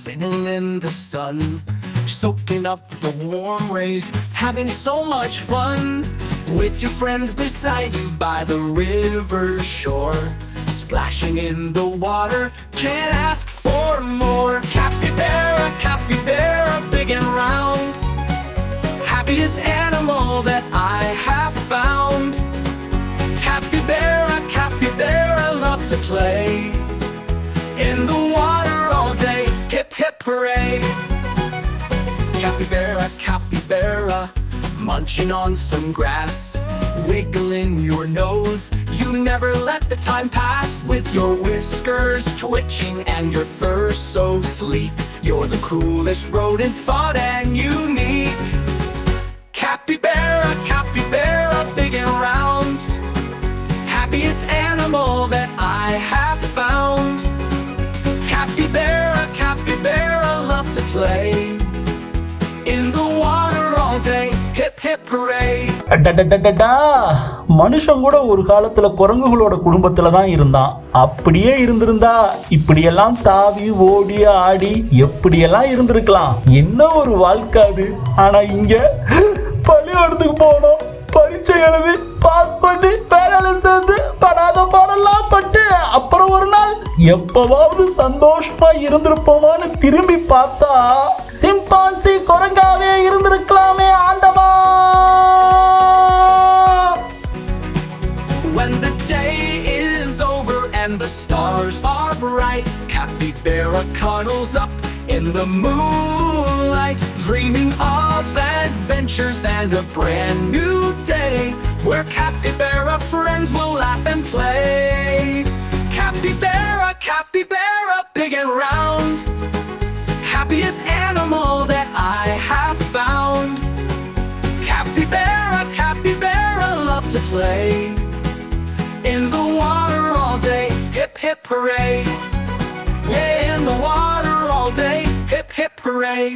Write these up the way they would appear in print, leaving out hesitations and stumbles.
sitting in the sun, soaking up the warm rays, having so much fun with your friends beside you by the river shore, splashing in the water, can't ask for more. Capybara, big and round, happiest animal that I have found. Capybara, love to play in the water all day, hip hip hooray. Capybara, munching on some grass, wiggling your nose, you never let the time pass. With your whiskers twitching and your fur so sleek, you're the coolest rodent, fun and unique. Capybara, big and round, happiest animal that I have found. Capybara, love to play in the water all day, hip hip hooray. மனுஷன் கூட ஒரு காலத்துல குரங்குகளோட குடும்பத்துல தான் இருந்தான். அப்படியே இருந்திருந்தா இப்படியெல்லாம் தாவி ஓடி ஆடி எப்படியெல்லாம் இருந்திருக்கலாம். என்ன ஒரு வாழ்க்கை அது. ஆனா இங்க பள்ளிக்கூடத்துக்கு போனோம், பரீட்சை எழுதி பாஸ் பண்ணி வேலையில சேர்ந்து படாத பாடெல்லாம் பட்டு அப்புறம் ஒரு நாள் எப்பவாவது சந்தோஷமா இருந்திருப்போமான்னு திரும்பி பார்த்தா சிம்பான்சி குரங்காவே இருந்திருக்கலாமே ஆண்டவா. When the day is over and the stars are bright, Capybara cuddles up in the moonlight, dreaming of adventures and a brand new day, where capybara friends will laugh and play. Capybara, big and round, happiest animal that I have found. Capybara, love to play in the water all day, hip hip hooray. Yeah, in the water all day, hip hip hooray.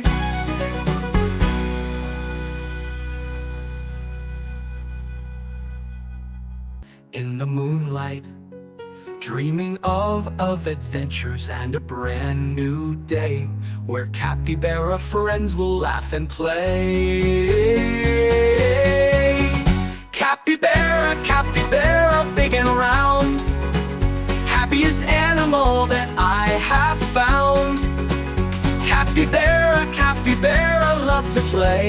In the moonlight, dreaming of adventures and a brand new day, where capybara friends will laugh and play. Capybara, big and round, happiest animal that I have found. Capybara, love to play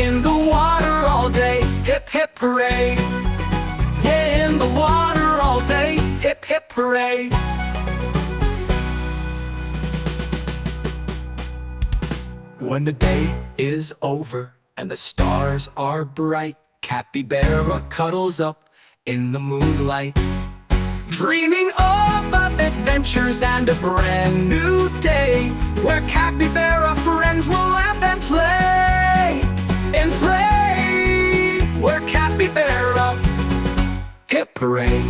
in the water all day, hip hip hooray. Yeah, in the water all day, hip hip hooray. When the day is over and the stars are bright, Capybara cuddles up in the moonlight, dreaming of adventures and a brand new day, where capybara friends will laugh and play, where capybara hip hooray.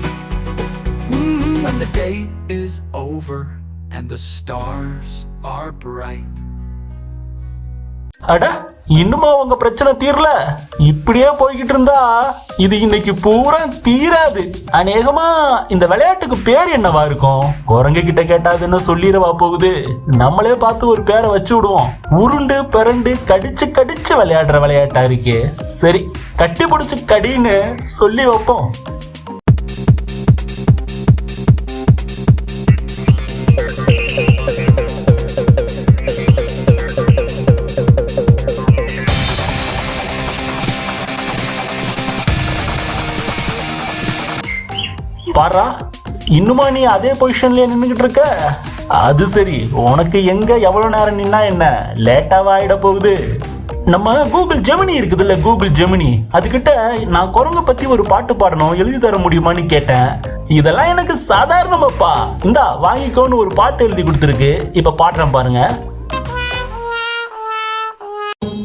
When the day is over and the stars are bright. அட, இன்னுமா உங்க பிரச்சனை தீரல? இப்படியே போய்கிட்டு இருந்தா இது இன்னைக்கு பூரா தீராது. அநேகமா இந்த விளையாட்டுக்கு பேர் என்னவா இருக்கும்? குரங்கு கிட்ட கேட்டாதுன்னு சொல்லிடவா போகுது? நம்மளே பார்த்து ஒரு பேரை வச்சு விடுவோம். உருண்டு பிறண்டு கடிச்சு கடிச்சு விளையாடுற விளையாட்டா இருக்கே. சரி, கட்டி பிடிச்சு கடின்னு சொல்லி வைப்போம். பாரா, இன்னுமா நீ அதே பொசிஷன்லயே நின்னுகிட்டு இருக்க? அது சரி, உனக்கு எங்க எவ்வளவு நேரம் நின்னா என்ன? லேட்டாவா ஆயிட போகுது. நம்ம கூகுள் ஜெமினி இருக்குதுல்ல, கூகுள் ஜெமினி, அதுகிட்ட நான் குரங்கு பத்தி ஒரு பாட்டு பாடணும், எழுதி தர முடியுமான்னு கேட்டேன். இதெல்லாம் எனக்கு சாதாரணமாப்பா, இந்தா வாங்கிக்கோன்னு ஒரு பாட்டு எழுதி கொடுத்துருக்கு. இப்ப பாடுறேன் பாருங்க.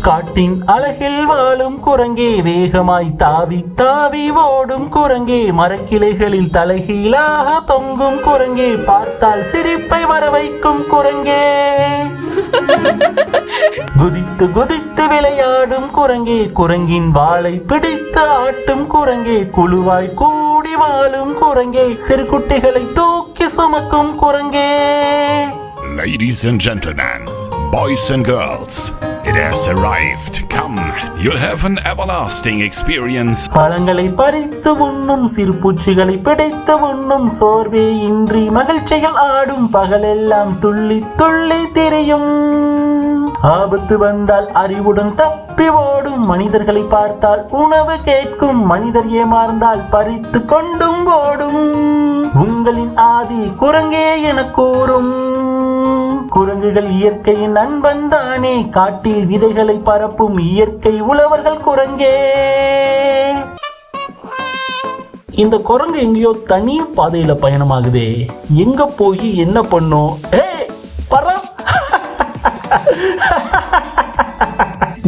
காட்டின் அழகில் வாழும் குரங்கே, வேகமாய் தாவி தாவி ஓடும் குரங்கே, மரக்கிளைகளில் தலைகீழாக தொங்கும் குரங்கே, பார்த்தால் சிரிப்பை வர வைக்கும் குரங்கே, குதித்து குதித்து விளையாடும் குரங்கே, குரங்கின் வாளை பிடித்து ஆட்டும் குரங்கே, குழுவாய் கூடி வாழும் குரங்கே, சிறு குட்டிகளை தூக்கி சுமக்கும் குரங்கே. Ladies and gentlemen, boys and girls, it has arrived. Come, you'll have an everlasting experience. பழங்களை பறித்து உண்ணும் சிறு பூச்சிகளை பிடித்து உண்ணும் சோர்வே இன்றி மகிழ்ச்சிகள் ஆடும் பகலெல்லாம் துள்ளி துள்ளி திரியும். ஆபத்து வந்தால் அறிவுடன் தப்பி ஓடும் மனிதர்களை பார்த்தால் உணவு கேட்கும் மனிதர் ஏமாந்தால் பறித்து கொண்டும் ஓடும். உங்களின் ஆதி குரங்கே என கூறும். குரங்குகள் இயற்கையின் நண்பன் தானே, காட்டில் விதைகளை பரப்பும் இயற்கை உழவர்கள் குரங்கே. இந்த குரங்கு எங்கேயோ தனி பாதையில பயணமாகுதே, எங்க போய் என்ன பண்ணும்?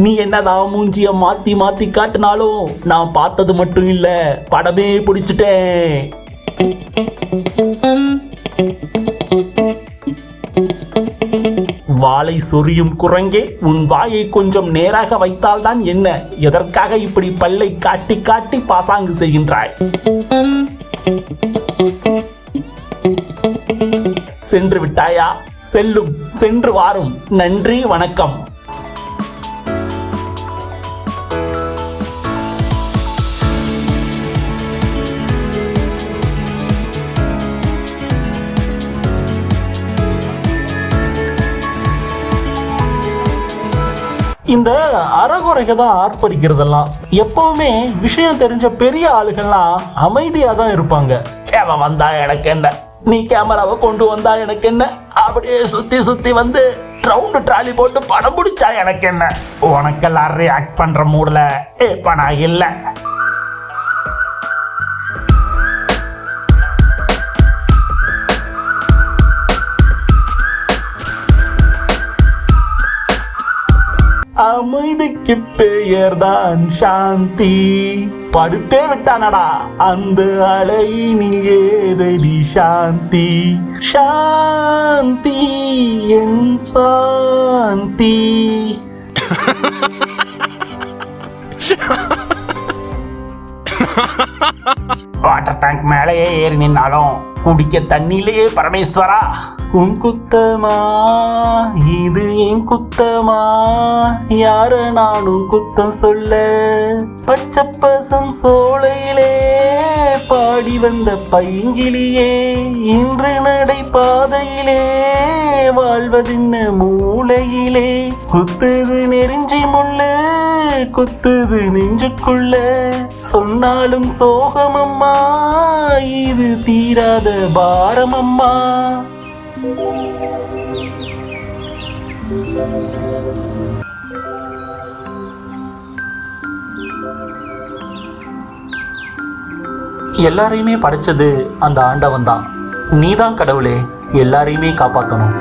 நீ என்னதான் மூஞ்சிய மாத்தி மாத்தி காட்டினாலும் நான் பார்த்தது மட்டும் இல்ல, படமே பிடிச்சிட்டேன். வாளை சொரியும் குரங்கே, உன் வாயை கொஞ்சம் நேராக வைத்தால்தான் என்ன? எதற்காக இப்படி பல்லை காட்டி காட்டி பாசாங்கு செய்கின்றாய்? சென்று விட்டாயா? செல்லும், சென்று வாரும். நன்றி, வணக்கம். இந்த அறகுறைக தான் ஆர்ப்பரிக்கிறதெல்லாம். எப்பவுமே விஷயம் தெரிஞ்ச பெரிய ஆளுகள்லாம் அமைதியா தான் இருப்பாங்க. அவன் வந்தா எனக்கு என்ன, நீ கேமராவை கொண்டு வந்தா எனக்கு என்ன, அப்படியே சுத்தி சுத்தி வந்து ரவுண்டு ட்ராலி போட்டு படம் பிடிச்சா எனக்கு என்ன, உனக்கெல்லாம் ரியாக்ட் பண்ற மூடல இப்ப நான் இல்லை. அமைதிக்கு பெயர்தான் சாந்தி. படுத்தே விட்டானடா அந்த அலையினில் ஏதடி சாந்தி. சாந்தி என் சாந்தி. வாட்டர் டேங்க் மேலேயே ஏறி நின்னாலும் குடிக்க தண்ணியிலேயே பரமேஸ்வரா. உன் குத்தமா இது என் குத்தமா, யார நானும் குத்தம் சொல்ல. பச்சை பசம் சோலையிலே பாடி வந்த பைங்கிலியே, இன்று நடை பாதையிலே வாழ்வதின்ன மூளையிலே. குத்துது நெருஞ்சி முள்ளு, குத்துது நெஞ்சுக்குள்ள, சொன்னாலும் சோகமம்மா இது தீராத பாரமம்மா. எல்லாரையுமே படைச்சது அந்த ஆண்டவன் தான். நீதான் கடவுளே, எல்லாரையுமே காப்பாற்றணும்.